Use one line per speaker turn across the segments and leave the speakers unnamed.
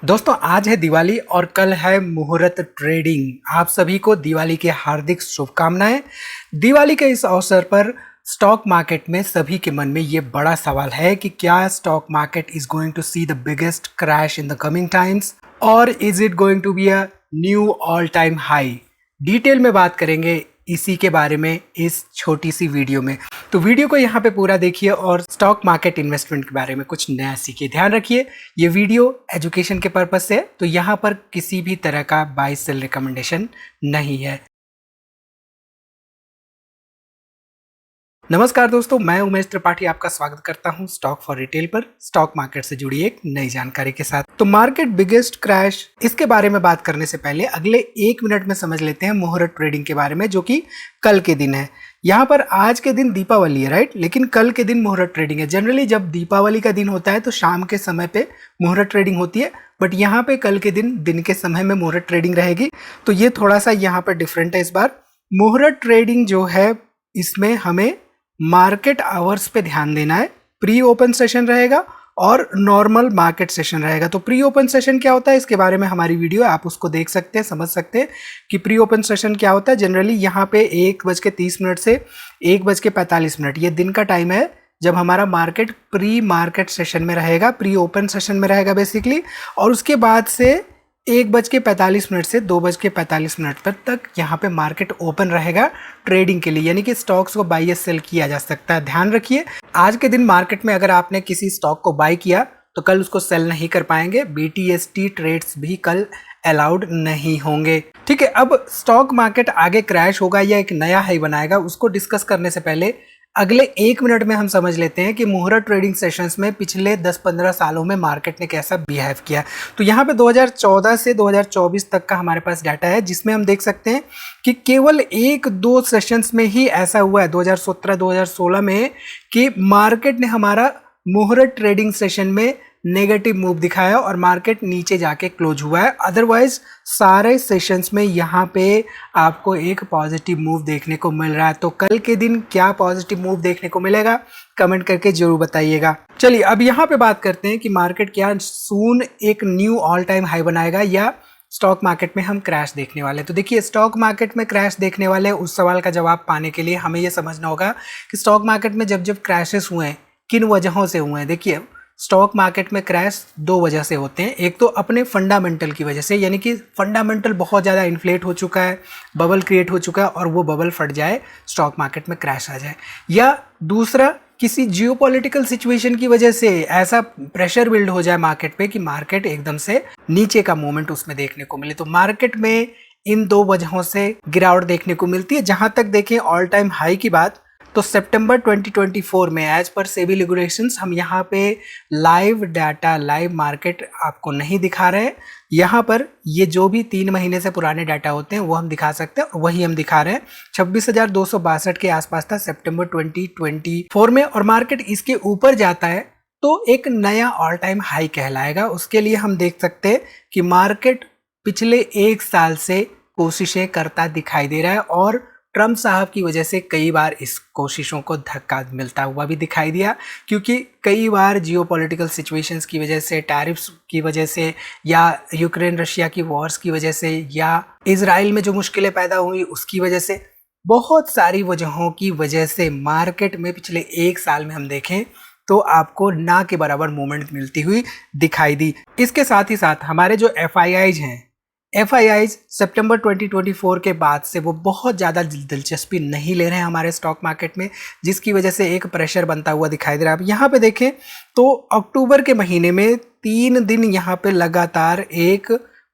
दोस्तों आज है दिवाली और कल है मुहूर्त ट्रेडिंग। आप सभी को दिवाली की हार्दिक शुभकामनाएं। दिवाली के इस अवसर पर स्टॉक मार्केट में सभी के मन में ये बड़ा सवाल है कि क्या stock market is going to see the biggest crash in the coming times और is it going to be a new all time high. Detail में बात करेंगे इसी के बारे में इस छोटी सी वीडियो में। तो वीडियो को यहाँ पे पूरा देखिए और स्टॉक मार्केट इन्वेस्टमेंट के बारे में कुछ नया सीखिए। ध्यान रखिए ये वीडियो एजुकेशन के पर्पज से है, तो यहाँ पर किसी भी तरह का बाय सेल रिकमेंडेशन नहीं है। नमस्कार दोस्तों, मैं उमेश त्रिपाठी आपका स्वागत करता हूं स्टॉक फॉर रिटेल पर स्टॉक मार्केट से जुड़ी एक नई जानकारी के साथ। तो मार्केट बिगेस्ट क्रैश, इसके बारे में बात करने से पहले अगले 1 मिनट में समझ लेते हैं मुहूर्त ट्रेडिंग के बारे में, जो कि कल के दिन है। यहाँ पर आज के दिन दीपावली है, राइट, लेकिन कल के दिन मुहूर्त ट्रेडिंग है। जनरली जब दीपावली का दिन होता है तो शाम के समय पे मुहूर्त ट्रेडिंग होती है, बट यहाँ पे कल के दिन के समय में मुहूर्त ट्रेडिंग रहेगी। तो ये थोड़ा सा यहाँ पर डिफरेंट है इस बार। मुहूर्त ट्रेडिंग जो है इसमें हमें मार्केट आवर्स पे ध्यान देना है। प्री ओपन सेशन रहेगा और नॉर्मल मार्केट सेशन रहेगा। तो प्री ओपन सेशन क्या होता है इसके बारे में हमारी वीडियो है, आप उसको देख सकते हैं, समझ सकते हैं कि प्री ओपन सेशन क्या होता है। जनरली यहाँ पे 1:30 से 1:45 ये दिन का टाइम है जब हमारा मार्केट प्री मार्केट सेशन में रहेगा, प्री ओपन सेशन में रहेगा बेसिकली। और उसके बाद से 1:45 से 2:45 तक यहाँ पे मार्केट ओपन रहेगा ट्रेडिंग के लिए, यानी कि स्टॉक्स को बाई या सेल किया जा सकता है। ध्यान रखिए आज के दिन मार्केट में अगर आपने किसी स्टॉक को बाई किया तो कल उसको सेल नहीं कर पाएंगे। BTST ट्रेड्स भी कल अलाउड नहीं होंगे। ठीक है, अब स्टॉक मार्केट आगे क्रैश होगा या एक नया हाई बनाएगा, उसको डिस्कस करने से पहले अगले 1 मिनट में हम समझ लेते हैं कि मुहूर्त ट्रेडिंग सेशंस में पिछले 10-15 सालों में मार्केट ने कैसा बिहेव किया। तो यहाँ पे 2014 से 2024 तक का हमारे पास डाटा है, जिसमें हम देख सकते हैं कि केवल 1-2 सेशंस में ही ऐसा हुआ है 2017-2016 में कि मार्केट ने हमारा मुहूर्त ट्रेडिंग सेशन में नेगेटिव मूव दिखाया और मार्केट नीचे जाके क्लोज हुआ है। अदरवाइज सारे सेशंस में यहाँ पे आपको एक पॉजिटिव मूव देखने को मिल रहा है। तो कल के दिन क्या पॉजिटिव मूव देखने को मिलेगा, कमेंट करके जरूर बताइएगा। चलिए अब यहाँ पे बात करते हैं कि मार्केट क्या सून एक न्यू ऑल टाइम हाई बनाएगा या स्टॉक मार्केट में हम क्रैश देखने वाले हैं। तो देखिए स्टॉक मार्केट में क्रैश देखने वाले उस सवाल का जवाब पाने के लिए हमें यह समझना होगा कि स्टॉक मार्केट में जब जब क्रैशेस हुए हैं किन वजहों से हुए हैं। देखिए स्टॉक मार्केट में क्रैश 2 वजह से होते हैं। एक तो अपने फंडामेंटल की वजह से, यानी कि फंडामेंटल बहुत ज़्यादा इन्फ्लेट हो चुका है, बबल क्रिएट हो चुका है और वो बबल फट जाए, स्टॉक मार्केट में क्रैश आ जाए। या दूसरा किसी जियोपॉलिटिकल सिचुएशन की वजह से ऐसा प्रेशर बिल्ड हो जाए मार्केट पे कि मार्केट एकदम से नीचे का मूवमेंट उसमें देखने को मिले। तो मार्केट में इन 2 वजहों से गिरावट देखने को मिलती है। जहां तक देखें ऑल टाइम हाई की बात, तो सितंबर 2024 में एज पर सेबी रेगुलेशंस हम यहाँ पे लाइव डाटा, लाइव मार्केट आपको नहीं दिखा रहे हैं। यहाँ पर ये जो भी 3 महीने से पुराने डाटा होते हैं वो हम दिखा सकते हैं और वही हम दिखा रहे हैं। 26,262 के आसपास था सितंबर 2024 में, और मार्केट इसके ऊपर जाता है तो एक नया ऑल टाइम हाई कहलाएगा। उसके लिए हम देख सकते हैं कि मार्केट पिछले 1 साल से कोशिशें करता दिखाई दे रहा है और ट्रम्प साहब की वजह से कई बार इस कोशिशों को धक्का मिलता हुआ भी दिखाई दिया, क्योंकि कई बार जियोपॉलिटिकल सिचुएशंस की वजह से, टैरिफ्स की वजह से, या यूक्रेन रशिया की वॉर्स की वजह से, या इजराइल में जो मुश्किलें पैदा हुई उसकी वजह से, बहुत सारी वजहों की वजह से मार्केट में पिछले 1 साल में हम देखें तो आपको ना के बराबर मूवमेंट मिलती हुई दिखाई दी। इसके साथ ही साथ हमारे जो FIIs हैं, FIIs सितंबर 2024 के बाद से वो बहुत ज़्यादा दिलचस्पी नहीं ले रहे हैं हमारे स्टॉक मार्केट में, जिसकी वजह से एक प्रेशर बनता हुआ दिखाई दे रहा है। अब यहाँ पे देखें तो अक्टूबर के महीने में 3 दिन यहाँ पे लगातार एक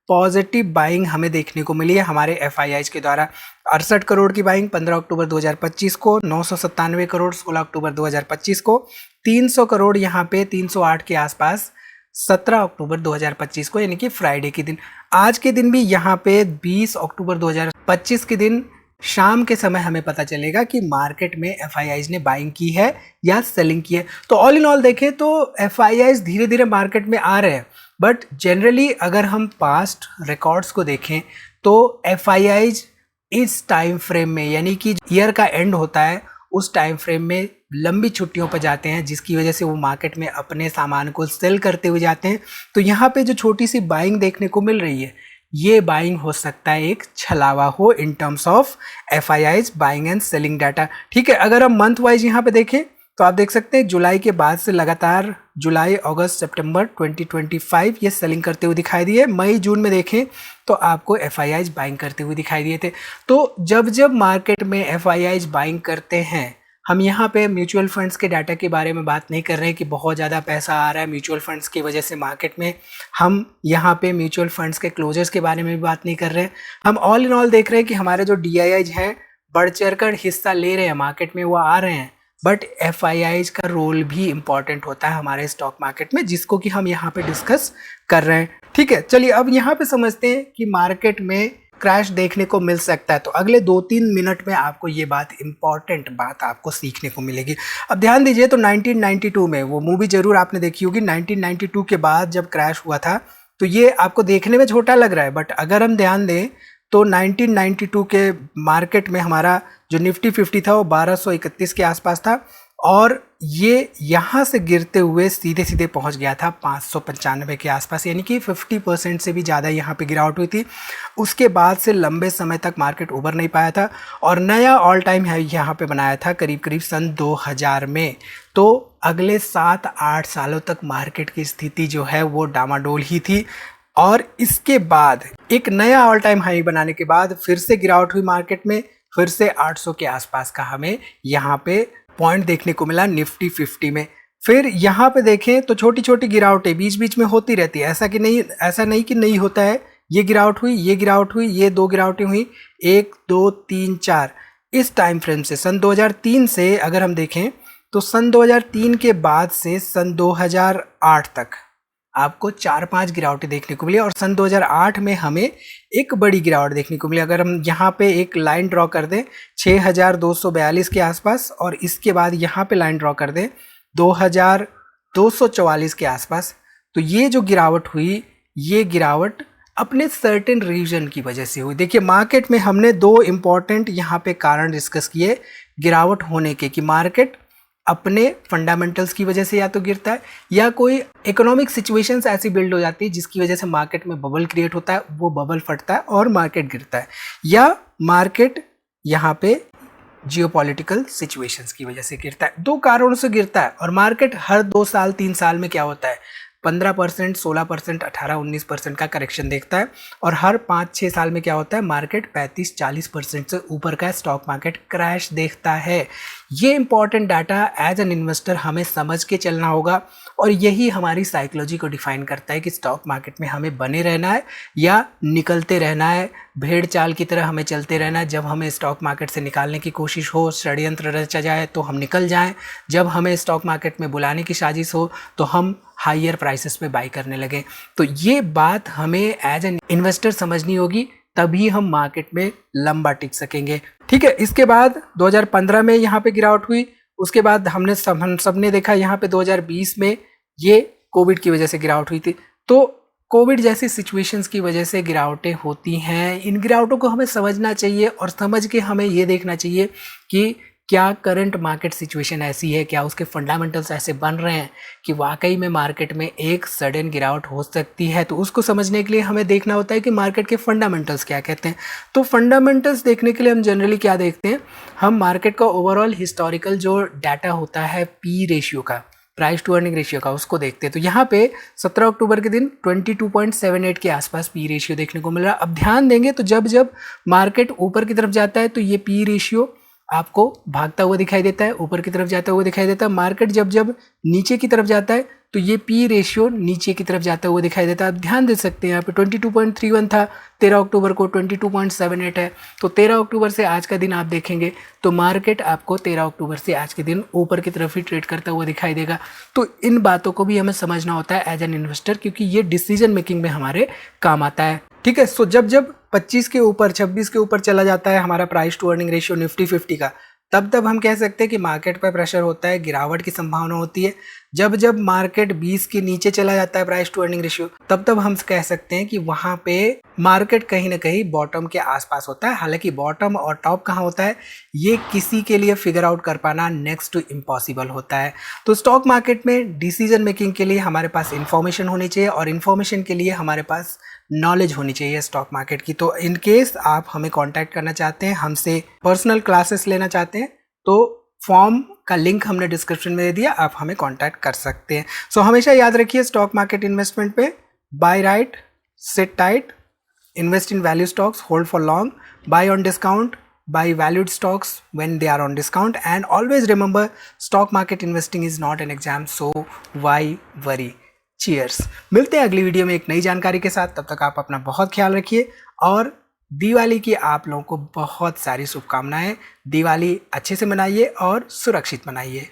पॉजिटिव बाइंग हमें देखने को मिली है हमारे FIIs के द्वारा। 68 करोड़ की बाइंग 15 अक्टूबर 2025 को, 997 करोड़ 16 अक्टूबर 2025 को, 300 करोड़ यहाँ पे 308 के आसपास 17 अक्टूबर 2025 को, यानी कि फ्राइडे के दिन। आज के दिन भी यहाँ पे 20 अक्टूबर 2025 के दिन शाम के समय हमें पता चलेगा कि मार्केट में FIIs ने बाइंग की है या सेलिंग की है। तो ऑल इन ऑल देखें तो FIIs धीरे धीरे मार्केट में आ रहे हैं, बट जनरली अगर हम पास्ट रिकॉर्ड्स को देखें तो FIIs इस टाइम फ्रेम में, यानी कि ईयर का एंड होता है उस टाइम फ्रेम में लंबी छुट्टियों पर जाते हैं, जिसकी वजह से वो मार्केट में अपने सामान को सेल करते हुए जाते हैं। तो यहाँ पे जो छोटी सी बाइंग देखने को मिल रही है, ये बाइंग हो सकता है एक छलावा हो in terms of FIIs buying and selling data. ठीक है, अगर हम मंथ वाइज यहाँ पे देखें तो आप देख सकते हैं जुलाई के बाद से लगातार जुलाई, अगस्त, सितंबर 2025 ये सेलिंग करते हुए दिखाई दिए। मई, जून में देखें तो आपको FIIs बाइंग करते हुए दिखाई दिए थे। तो जब जब मार्केट में FIIs बाइंग करते हैं, हम यहाँ पे म्यूचुअल फंड्स के डाटा के बारे में बात नहीं कर रहे हैं कि बहुत ज़्यादा पैसा आ रहा है म्यूचुअल फंड्स की वजह से मार्केट में। हम यहाँ पे म्यूचुअल फंड्स के क्लोजर्स के बारे में भी बात नहीं कर रहे हैं। हम ऑल इन ऑल देख रहे हैं कि हमारे जो DIIs हैं बढ़ चढ़ कर हिस्सा ले रहे हैं मार्केट में, वो आ रहे हैं। बट FIIs का रोल भी इम्पॉर्टेंट होता है हमारे स्टॉक मार्केट में, जिसको कि हम यहाँ पे डिस्कस कर रहे हैं। ठीक है, चलिए अब यहाँ पे समझते हैं कि मार्केट में क्रैश देखने को मिल सकता है। तो अगले 2-3 मिनट में आपको ये बात, इंपॉर्टेंट बात आपको सीखने को मिलेगी। अब ध्यान दीजिए, तो 1992 में, वो मूवी जरूर आपने देखी होगी, 1992 के बाद जब क्रैश हुआ था, तो ये आपको देखने में छोटा लग रहा है, बट अगर हम ध्यान दें तो 1992 के मार्केट में हमारा जो निफ्टी 50 था वो 1231 के आसपास था, और ये यहाँ से गिरते हुए सीधे सीधे पहुँच गया था 595 के आसपास, यानी कि 50% से भी ज़्यादा यहाँ पे गिरावट हुई थी। उसके बाद से लंबे समय तक मार्केट उभर नहीं पाया था, और नया ऑल टाइम हाई यहाँ पे बनाया था करीब करीब सन 2000 में। तो अगले 7-8 सालों तक मार्केट की स्थिति जो है वो डामाडोल ही थी, और इसके बाद एक नया ऑल टाइम हाई बनाने के बाद फिर से गिरावट हुई मार्केट में, फिर से 800 के आसपास का हमें यहाँ पे पॉइंट देखने को मिला निफ्टी 50 में। फिर यहाँ पे देखें तो छोटी छोटी गिरावटें बीच बीच में होती रहती है, ऐसा नहीं कि नहीं होता है। ये गिरावट हुई, ये गिरावट हुई, ये 2 गिरावटें हुई, 1 2 3 4। इस टाइम फ्रेम से सन 2003 से अगर हम देखें तो सन 2003 के बाद से सन 2008 तक आपको 4-5 गिरावटें देखने को मिली, और सन 2008 में हमें एक बड़ी गिरावट देखने को मिली। अगर हम यहाँ पे एक लाइन ड्रॉ कर दें 6242 के आसपास, और इसके बाद यहाँ पे लाइन ड्रॉ कर दें 2244 के आसपास, तो ये जो गिरावट हुई, ये गिरावट अपने सर्टेन रीजन की वजह से हुई। देखिए, मार्केट में हमने 2 इम्पॉर्टेंट यहाँ पे कारण डिस्कस किए गिरावट होने के, कि मार्केट अपने फंडामेंटल्स की वजह से या तो गिरता है, या कोई इकोनॉमिक सिचुएशंस ऐसी बिल्ड हो जाती है जिसकी वजह से मार्केट में बबल क्रिएट होता है, वो बबल फटता है और मार्केट गिरता है, या मार्केट यहाँ पे जियोपॉलिटिकल सिचुएशंस की वजह से गिरता है। 2 कारणों से गिरता है, और मार्केट हर 2 साल 3 साल में क्या होता है, 15%, 16%, 18-19% का करेक्शन देखता है, और हर 5-6 साल में क्या होता है, मार्केट 35-40% से ऊपर का स्टॉक मार्केट क्रैश देखता है। ये important data as an investor हमें समझ के चलना होगा, और यही हमारी साइकोलॉजी को डिफाइन करता है कि स्टॉक मार्केट में हमें बने रहना है या निकलते रहना है, भेड़ चाल की तरह हमें चलते रहना है। जब हमें स्टॉक मार्केट से निकालने की कोशिश हो, षड्यंत्र रचा जाए तो हम निकल जाएं, जब हमें स्टॉक मार्केट में बुलाने की साजिश हो तो हम हायर प्राइसेस पे बाई करने लगे। तो ये बात हमें एज एन इन्वेस्टर समझनी होगी, तभी हम मार्केट में लंबा टिक सकेंगे। ठीक है, इसके बाद 2015 में यहाँ पे गिरावट हुई, उसके बाद हम सबने देखा यहाँ पे 2020 में ये कोविड की वजह से गिरावट हुई थी। तो कोविड जैसी सिचुएशंस की वजह से गिरावटें होती हैं। इन गिरावटों को हमें समझना चाहिए, और समझ के हमें ये देखना चाहिए कि क्या करंट मार्केट सिचुएशन ऐसी है, क्या उसके फंडामेंटल्स ऐसे बन रहे हैं कि वाकई में मार्केट में एक सडन गिरावट हो सकती है। तो उसको समझने के लिए हमें देखना होता है कि मार्केट के फंडामेंटल्स क्या कहते हैं। तो फंडामेंटल्स देखने के लिए हम जनरली क्या देखते हैं, हम मार्केट का ओवरऑल हिस्टोरिकल जो डाटा होता है पी रेशियो का, प्राइस टू अर्निंग रेशियो का, उसको देखते हैं। तो यहाँ पे 17 अक्टूबर के दिन 22.78 के आसपास पी रेशियो देखने को मिल रहा है। अब ध्यान देंगे तो जब जब मार्केट ऊपर की तरफ जाता है तो ये पी रेशियो आपको भागता हुआ दिखाई देता है, ऊपर की तरफ जाता हुआ दिखाई देता है। मार्केट जब जब नीचे की तरफ जाता है तो ये पी रेशियो नीचे की तरफ जाता हुआ दिखाई देता है। आप ध्यान दे सकते हैं, यहाँ पे 22.31 था 13 अक्टूबर को, 22.78 है। तो 13 अक्टूबर से आज का दिन आप देखेंगे तो मार्केट आपको 13 अक्टूबर से आज के दिन ऊपर की तरफ ही ट्रेड करता हुआ दिखाई देगा। तो इन बातों को भी हमें समझना होता है एज एन इन्वेस्टर, क्योंकि ये डिसीजन मेकिंग में हमारे काम आता है। ठीक है, सो जब जब 25 के ऊपर, 26 के ऊपर चला जाता है हमारा price to earning ratio Nifty 50 का, तब हम कह सकते हैं कि मार्केट पर प्रेशर होता है, गिरावट की संभावना होती है। जब जब मार्केट 20 के नीचे चला जाता है प्राइस टू अर्निंग रेशियो, तब तब हम कह सकते हैं कि वहां पे मार्केट कहीं ना कहीं बॉटम के आसपास होता है। हालांकि बॉटम और टॉप कहाँ होता है ये किसी के लिए फिगर आउट कर पाना नेक्स्ट टू इम्पॉसिबल होता है। तो स्टॉक मार्केट में डिसीजन मेकिंग के लिए हमारे पास इंफॉर्मेशन होनी चाहिए और इन्फॉर्मेशन के लिए हमारे पास नॉलेज होनी चाहिए स्टॉक मार्केट की। तो इन केस आप हमें कांटेक्ट करना चाहते हैं, हमसे पर्सनल क्लासेस लेना चाहते हैं, तो फॉर्म का लिंक हमने डिस्क्रिप्शन में दे दिया, आप हमें कांटेक्ट कर सकते हैं। सो हमेशा याद रखिए स्टॉक मार्केट इन्वेस्टमेंट पे buy right, sit tight, invest in value stocks, hold for long, buy on discount, buy valued stocks when they are on discount, and always remember stock market investing is not an exam, so why worry. Cheers. मिलते हैं अगली video में एक नई जानकारी के साथ। तब तक आप अपना बहुत ख्याल रखिए और दिवाली की आप लोगों को बहुत सारी शुभकामनाएं। दिवाली अच्छे से मनाइए और सुरक्षित मनाइए।